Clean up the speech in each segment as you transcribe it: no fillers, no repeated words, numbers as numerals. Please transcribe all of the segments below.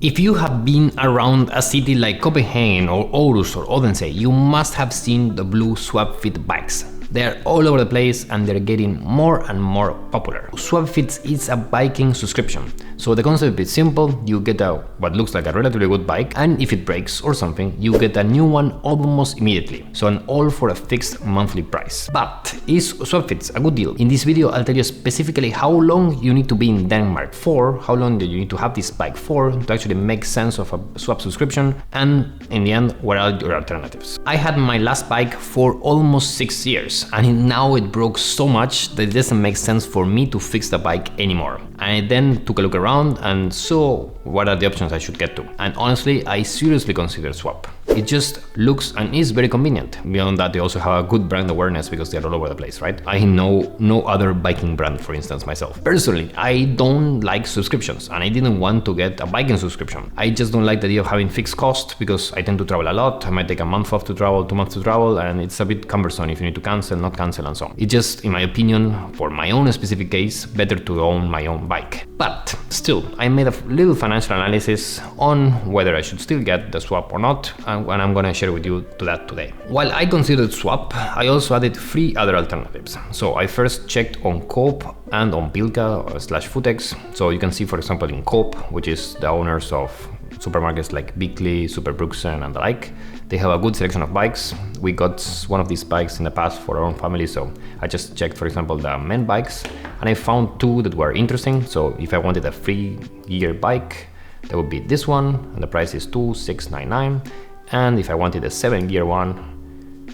If you have been around a city like Copenhagen or Aarhus or Odense, you must have seen the blue Swapfiets bikes. They're all over the place and they're getting more and more popular. Swapfiets is a biking subscription. So the concept is simple. You get what looks like a relatively good bike, and if it breaks or something, you get a new one almost immediately. So an all for a fixed monthly price. But is Swapfiets a good deal? In this video, I'll tell you specifically how long you need to be in Denmark for, how long do you need to have this bike for to actually make sense of a swap subscription, and in the end, what are your alternatives. I had my last bike for almost 6 years, and now it broke so much that it doesn't make sense for me to fix the bike anymore. I then took a look around and saw what are the options I should get to. And honestly, I seriously considered Swap. It just looks and is very convenient. Beyond that, they also have a good brand awareness because they're all over the place, right? I know no other biking brand, for instance, myself. Personally, I don't like subscriptions and I didn't want to get a biking subscription. I just don't like the idea of having fixed cost because I tend to travel a lot. I might take a month off to travel, 2 months to travel, and it's a bit cumbersome if you need to cancel, not cancel, and so on. It just, in my opinion, for my own specific case, better to own my own bike. But still, I made a little financial analysis on whether I should still get the Swap or not, and I'm gonna share with you that today. While I considered Swap, I also added 3 other alternatives. So I first checked on Coop and on Bilka/Footex. So you can see, for example, in Coop, which is the owners of supermarkets like Bickley, Super Brugsen, and the like, they have a good selection of bikes. We got one of these bikes in the past for our own family, so I just checked, for example, the men bikes, and I found 2 that were interesting. So if I wanted a 3-year bike, that would be this one, and the price is 2,699. And if I wanted a 7-year one,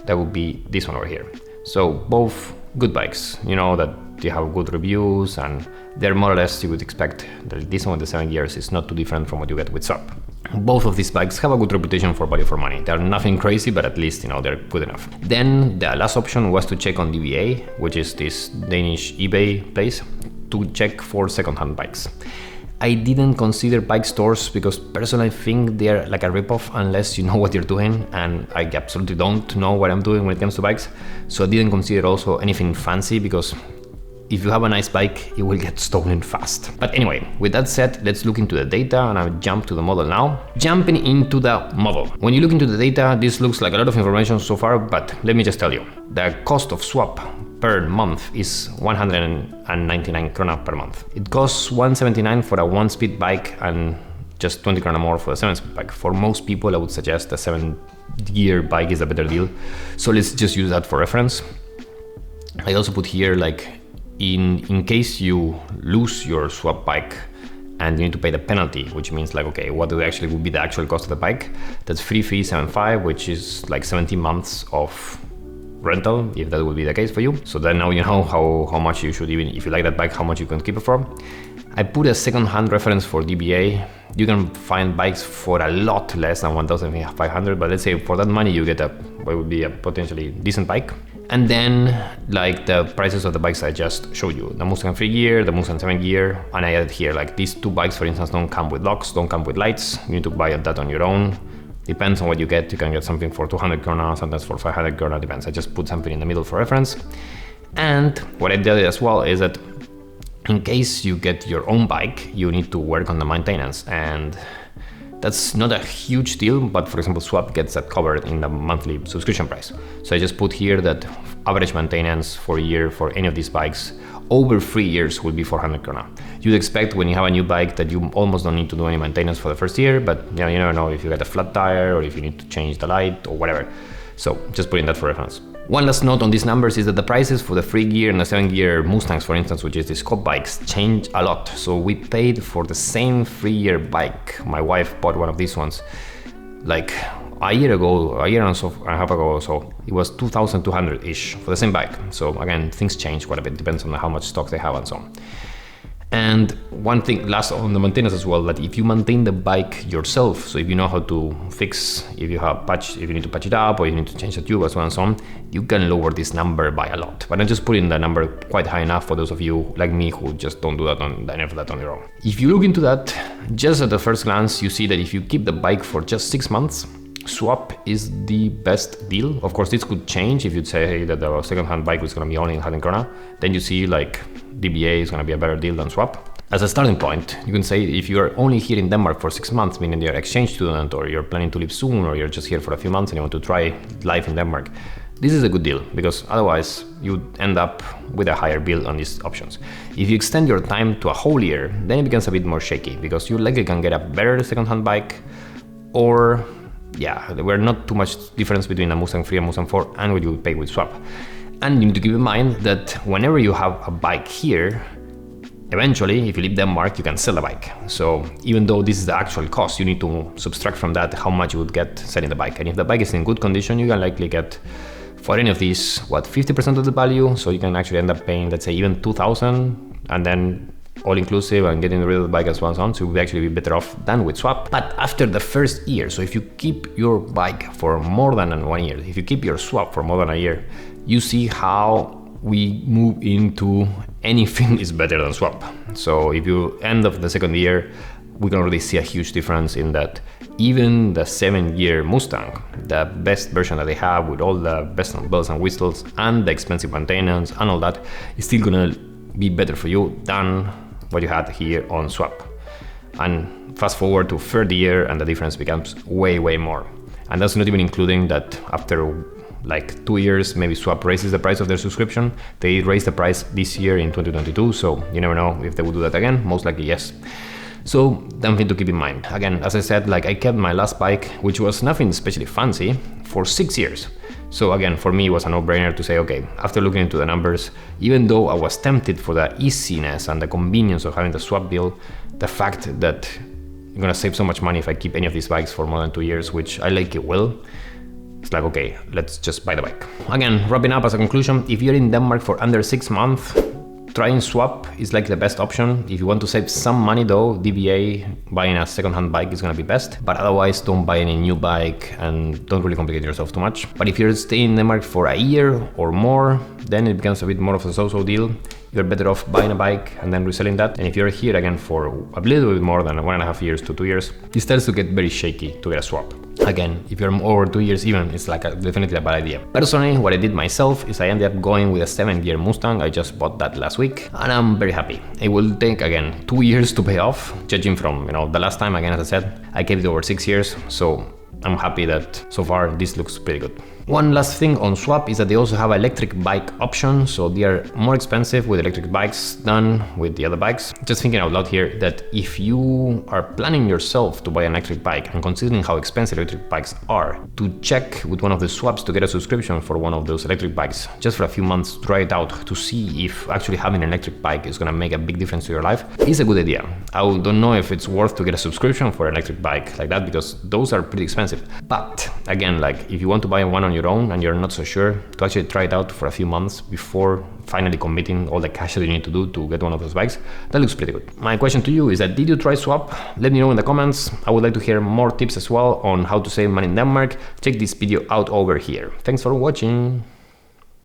that would be this one over here. So both good bikes, you know, that they have good reviews, and they're more or less, you would expect that this one with the 7 years is not too different from what you get with Swap. Both of these bikes have a good reputation for value for money. They're nothing crazy, but at least, you know, they're good enough. Then the last option was to check on DBA, which is this Danish eBay place, to check for second-hand bikes. I didn't consider bike stores because personally I think they're like a ripoff unless you know what you're doing, and I absolutely don't know what I'm doing when it comes to bikes. So I didn't consider also anything fancy because if you have a nice bike, it will get stolen fast. But anyway, with that said, let's look into the data, and I'll jump to the model now. Jumping into the model. When you look into the data, this looks like a lot of information so far, but let me just tell you. The cost of Swap per month is 199 krona per month. It costs 179 for a 1-speed bike and just 20 krona more for a 7-speed bike. For most people, I would suggest a 7-year bike is a better deal. So let's just use that for reference. I also put here, like, in case you lose your Swap bike and you need to pay the penalty, which means like, okay, what actually would be the actual cost of the bike? That's 3375, which is like 17 months of rental, if that would be the case for you. So then now you know how much you should, even if you like that bike, how much you can keep it for. I put a second-hand reference for DBA. You can find bikes for a lot less than 1,500, but let's say for that money you get what would be a potentially decent bike. And then, like, the prices of the bikes I just showed you, the Mustang 3-year, the Mustang 7-year, and I added here, like, these 2 bikes, for instance, don't come with locks, don't come with lights. You need to buy that on your own. Depends on what you get. You can get something for 200 krona, sometimes for 500 krona, depends. I just put something in the middle for reference. And what I did as well is that in case you get your own bike, you need to work on the maintenance, and that's not a huge deal, but for example, Swap gets that covered in the monthly subscription price. So I just put here that average maintenance for a year for any of these bikes over 3 years will be 400 krona. You'd expect when you have a new bike that you almost don't need to do any maintenance for the first year, but you know, you never know if you get a flat tire or if you need to change the light or whatever. So just putting that for reference. One last note on these numbers is that the prices for the 3-year and the 7-year Mustangs, for instance, which is the Scott bikes, change a lot. So we paid for the same 3-year bike. My wife bought one of these ones like a year and a half ago, so it was 2,200-ish for the same bike. So again, things change quite a bit, depends on how much stock they have and so on. And one thing last on the maintenance as well, that if you maintain the bike yourself, so if you know how to fix, if you need to patch it up or you need to change the tube as well and so on, you can lower this number by a lot. But I'm just putting the number quite high enough for those of you like me who just don't do that on your own. If you look into that, just at the first glance, you see that if you keep the bike for just 6 months, Swap is the best deal. Of course, this could change if you'd say that the second-hand bike is going to be only in 100 krona. Then you see like DBA is going to be a better deal than Swap. As a starting point, you can say if you're only here in Denmark for 6 months, meaning you're an exchange student or you're planning to leave soon or you're just here for a few months and you want to try life in Denmark, this is a good deal because otherwise you end up with a higher bill on these options. If you extend your time to a whole year, then it becomes a bit more shaky because you likely can get a better second-hand bike, or yeah, there were not too much difference between a Mustang 3 and Mustang 4 and what you would pay with swap. And you need to keep in mind that whenever you have a bike here, eventually, if you leave Denmark, you can sell the bike. So even though this is the actual cost, you need to subtract from that how much you would get selling the bike. And if the bike is in good condition, you can likely get for any of these, 50% of the value. So you can actually end up paying, let's say, even 2,000, and then all inclusive and getting rid of the bike as well and so on. So you'll actually be better off than with swap. But after the first year, so if you keep your bike for more than 1 year, if you keep your swap for more than a year, you see how we move into anything is better than swap. So if you end of the second year, we can already see a huge difference in that even the 7-year Mustang, the best version that they have with all the best bells and whistles and the expensive maintenance and all that, is still gonna be better for you than what you had here on swap. And fast forward to third year and the difference becomes way more. And that's not even including that after like 2 years, maybe swap raises the price of their subscription. They raised the price this year in 2022, so you never know if they will do that again. Most likely yes. So something to keep in mind. Again, as I said, like I kept my last bike, which was nothing especially fancy, for 6 years. So again, for me, it was a no-brainer to say, okay, after looking into the numbers, even though I was tempted for the easiness and the convenience of having the swap deal, the fact that I'm gonna save so much money if I keep any of these bikes for more than 2 years, which I like it will, it's like, okay, let's just buy the bike. Again, wrapping up as a conclusion, if you're in Denmark for under 6 months, trying swap is like the best option. If you want to save some money though, DBA, buying a second-hand bike is gonna be best. But otherwise, don't buy any new bike and don't really complicate yourself too much. But if you're staying in Denmark for a year or more, then it becomes a bit more of a so-so deal. You're better off buying a bike and then reselling that. And if you're here again for a little bit more than 1.5 years to 2 years, it starts to get very shaky to get a swap. Again, if you're over 2 years even, it's like definitely a bad idea. Personally, what I did myself is I ended up going with a 7-year Mustang. I just bought that last week and I'm very happy. It will take, again, 2 years to pay off, judging from, the last time, again, as I said, I kept it over 6 years. So I'm happy that so far this looks pretty good. One last thing on swap is that they also have an electric bike option, so they are more expensive with electric bikes than with the other bikes. Just thinking out loud here that if you are planning yourself to buy an electric bike and considering how expensive electric bikes are, to check with one of the swaps to get a subscription for one of those electric bikes just for a few months, try it out to see if actually having an electric bike is going to make a big difference to your life, is a good idea. I don't know if it's worth to get a subscription for an electric bike like that because those are pretty expensive. But again, like if you want to buy one on your own and you're not so sure, to actually try it out for a few months before finally committing all the cash that you need to do to get one of those bikes, that looks pretty good. My question to you is that, did you try swap? Let me know in the comments. I would like to hear more tips as well on how to save money in Denmark. Check this video out over here. Thanks for watching.